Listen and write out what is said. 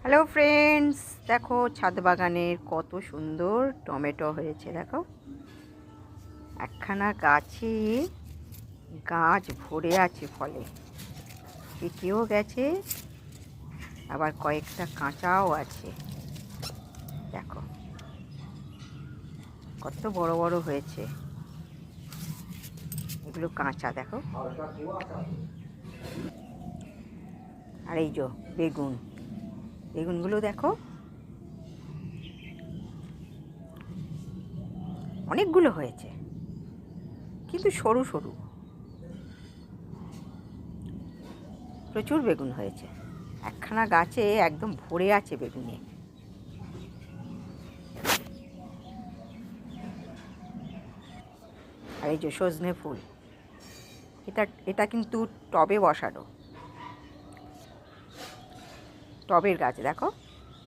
Hello friends, দেখো ছাদ বাগানের কত সুন্দর টমেটো হয়েছে। দেখো একখানা গাছে গাছ ভরে আছে ফলে, পেকেও গেছে, আবার কয়েকটা কাঁচাও আছে। দেখো কত বড় বড় হয়েছে, এগুলো কাঁচা। দেখো, আর এই যে বেগুনগুলো দেখো, অনেকগুলো হয়েছে কিন্তু সরু সরু, প্রচুর বেগুন হয়েছে। একখানা গাছে একদম ভরে আছে বেগুনে। আর এই যে সজনে ফুল, এটা এটা কিন্তু টবে বসানো, টবের গাছ। দেখো